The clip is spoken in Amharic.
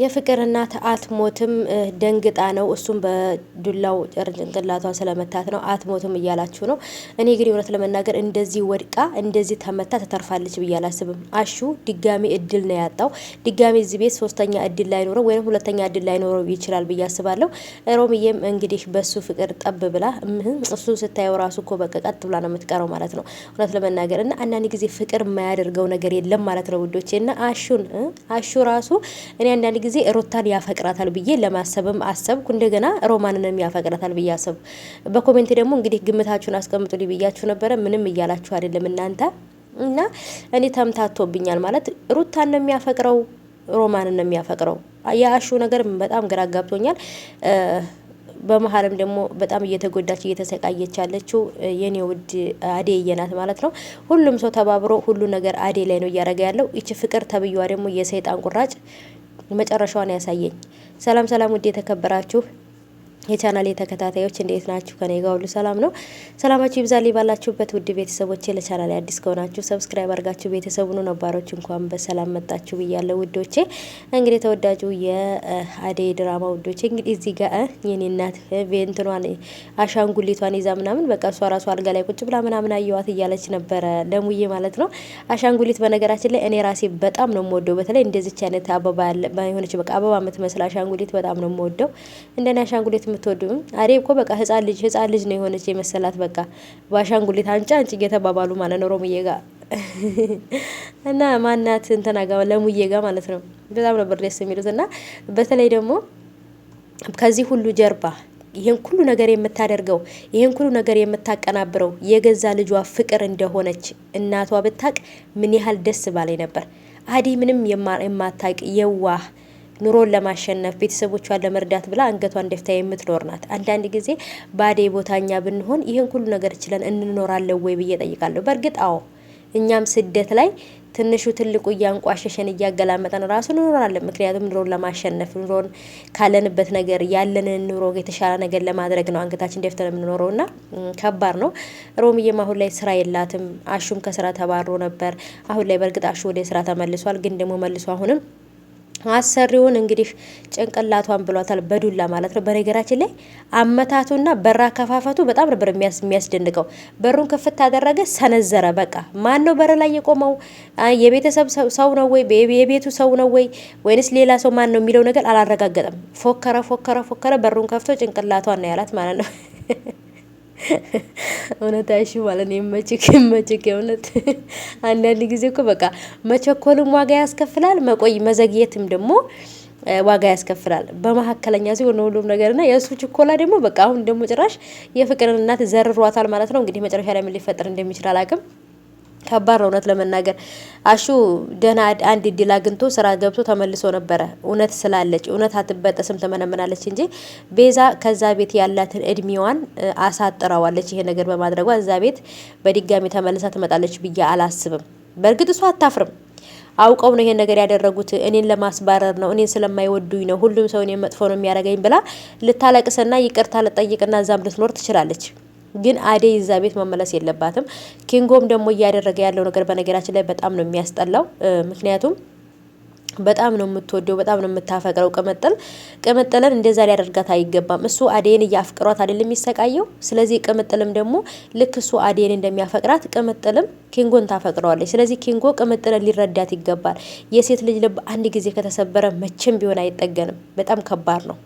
የፍቅር እናት አትሞትም ደንግጣ ነው። እሱም በዱላው ጭንቅላቷን ስለመታት ነው። አትሞትም እያላችሁ ነው። እኔ ግን እውነት ለመናገር እንደዚህ ወድቃ እንደዚህ ተመታ ተተርፋለች ብዬ አላስብም። አሹ ድጋሚ እድል ነው ያጣው። ድጋሚ እዚህ ቤት ሶስተኛ እድል ላይኖረው ወይም ሁለተኛ እድል ላይኖረው ይችላል ብዬ አስባለሁ። ሮምዬም እንግዲህ በሱ ፍቅር ጠብ ብላ እሱን ስታየው ራሱ እኮ በቃ ቀጥ ብላ ነው የምትቀረው ማለት ነው እውነት ለመናገር እና አንዳንድ ጊዜ ፍቅር የማያደርገው ነገር የለም ማለት ነው ውዶቼ። እና አሹ ራሱ እኔ አንዳንድ ጊዜ ሩታን ያፈቅራታል ብዬ ለማሰብም አሰብኩ። እንደገና ሮማንንም ያፈቅራታል ብዬ አሰብኩ። በኮሜንት ደግሞ እንግዲህ ግምታችሁን አስቀምጡልኝ ብያችሁ ነበረ። ምንም እያላችሁ አይደለም እናንተ እና እኔ ተምታቶብኛል ማለት ሩታን ነው የሚያፈቅረው ሮማንን ነው የሚያፈቅረው። የአሹ ነገር በጣም ግራ ጋብቶኛል። በመሀልም ደግሞ በጣም እየተጎዳች እየተሰቃየች ያለችው የኔ ውድ አዴዬ ናት ማለት ነው። ሁሉም ሰው ተባብሮ ሁሉ ነገር አዴ ላይ ነው እያደረገ ያለው። ይቺ ፍቅር ተብዬዋ ደግሞ የሰይጣን ቁራጭ መጨረሻውን ያሳየኝ። ሰላም ሰላም፣ ውድ የተከበራችሁ የቻናሌ ተከታታዮች እንዴት ናችሁ? ከኔ ጋር ሁሉ ሰላም ነው። ሰላማችሁ ይብዛልኝ ባላችሁበት ውድ ቤተሰቦቼ። ለቻናሌ አዲስ ከሆናችሁ ሰብስክራይብ አድርጋችሁ ቤተሰቡን ነባሮች እንኳን በሰላም መጣችሁ ብያለሁ ውዶቼ። እንግዲህ ተወዳጁ የአደይ ድራማ ውዶቼ እንግዲህ እዚህ ጋር የኔ እናት ቬንትኗን አሻንጉሊቷን ይዛ ምናምን በቃ እሷ ራሱ አልጋ ላይ ቁጭ ብላ ምናምን አየዋት እያለች ነበረ ለሙዬ ማለት ነው። አሻንጉሊት በነገራችን ላይ እኔ ራሴ በጣም ነው የምወደው። በተለይ እንደዚች አይነት አበባ የሆነች በቃ አበባ የምትመስል አሻንጉሊት በጣም ነው የምወደው። እንደኔ አሻንጉሊት የምትወዱም አሬ እኮ በቃ ህፃን ልጅ ነው የሆነች የመሰላት በቃ በአሻንጉሊት አንጫ አንጭ እየተባባሉ ማለት ነው ሮምዬ ጋር እና ማናት እንትና ጋር ለሙዬ ጋር ማለት ነው። በጣም ነበር ደስ የሚሉት እና በተለይ ደግሞ ከዚህ ሁሉ ጀርባ ይሄን ሁሉ ነገር የምታደርገው ይሄን ሁሉ ነገር የምታቀናብረው የገዛ ልጇ ፍቅር እንደሆነች እናቷ ብታቅ ምን ያህል ደስ ባለኝ ነበር። አዲ ምንም የማታቅ የዋህ ኑሮን ለማሸነፍ ቤተሰቦቿን ለመርዳት ብላ አንገቷን ደፍታ የምትኖር ናት። አንዳንድ ጊዜ ባዴ ቦታኛ ብንሆን ይሄን ሁሉ ነገር ችለን እንኖራለን ወይ ብዬ ጠይቃለሁ። በእርግጥ አዎ እኛም ስደት ላይ ትንሹ ትልቁ እያንቋሸሸን እያገላመጠን ራሱ እንኖራለን። ምክንያቱም ኑሮን ለማሸነፍ ኑሮን ካለንበት ነገር ያለንን ኑሮ የተሻለ ነገር ለማድረግ ነው አንገታችን ደፍተን የምንኖረውና ከባድ ነው። ሮምዬም አሁን ላይ ስራ የላትም። አሹም ከስራ ተባሮ ነበር። አሁን ላይ በእርግጥ አሹ ወደ ስራ ተመልሷል። ግን ደግሞ መልሶ አሁንም አሰሪውን እንግዲህ ጭንቅላቷን ብሏታል በዱላ ማለት ነው። በነገራችን ላይ አመታቱና በራ ከፋፈቱ በጣም ነበር የሚያስደንቀው። በሩን ክፍት ታደረገ ሰነዘረ። በቃ ማን ነው በር ላይ የቆመው? የቤተሰብ ሰው ነው ወይ የቤቱ ሰው ነው ወይ ወይንስ ሌላ ሰው ማን ነው የሚለው ነገር አላረጋገጠም። ፎከረ በሩን ከፍቶ ጭንቅላቷን ነው ያላት ማለት ነው። እውነት አይሹ ማለት ነው። ይመችክ እውነት አንዳንድ ጊዜ እኮ በቃ መቸኮልም ዋጋ ያስከፍላል፣ መዘግየትም ደግሞ ዋጋ ያስከፍላል። በመካከለኛ ሲሆን ሁሉም ነገርና የእሱ ችኮላ ደግሞ በቃ አሁን ደግሞ ጭራሽ የፍቅርን እናት ዘርሯታል ማለት ነው። እንግዲህ መጨረሻ ላይ ምን ሊፈጠር እንደሚችል አላውቅም። ከባድ ነው እውነት ለመናገር። አሹ ደህና አንድ እድል አግኝቶ ስራ ገብቶ ተመልሶ ነበረ። እውነት ስላለች እውነት አትበጠስም ትመነምናለች እንጂ ቤዛ ከዛ ቤት ያላትን እድሜዋን አሳጥራዋለች። ይሄ ነገር በማድረጓ እዛ ቤት በድጋሚ ተመልሳ ትመጣለች ብዬ አላስብም። በእርግጥ እሷ አታፍርም። አውቀው ነው ይሄን ነገር ያደረጉት፣ እኔን ለማስባረር ነው፣ እኔን ስለማይወዱኝ ነው፣ ሁሉም ሰው እኔን መጥፎ ነው የሚያደርገኝ ብላ ልታለቅስና ይቅርታ ልጠይቅና እዛም ልትኖር ትችላለች። ግን አደይ እዛ ቤት መመለስ የለባትም። ኪንጎም ደግሞ እያደረገ ያለው ነገር በነገራችን ላይ በጣም ነው የሚያስጠላው። ምክንያቱም በጣም ነው የምትወደው፣ በጣም ነው የምታፈቅረው። ቅምጥልን እንደዛ ሊያደርጋት አይገባም። እሱ አደይን እያፍቅሯት አይደለም የሚሰቃየው። ስለዚህ ቅምጥልም ደግሞ ልክ እሱ አደይን እንደሚያፈቅራት ቅምጥልም ኪንጎን ታፈቅረዋለች። ስለዚህ ኪንጎ ቅምጥልን ሊረዳት ይገባል። የሴት ልጅ ልብ አንድ ጊዜ ከተሰበረ መቼም ቢሆን አይጠገንም። በጣም ከባድ ነው።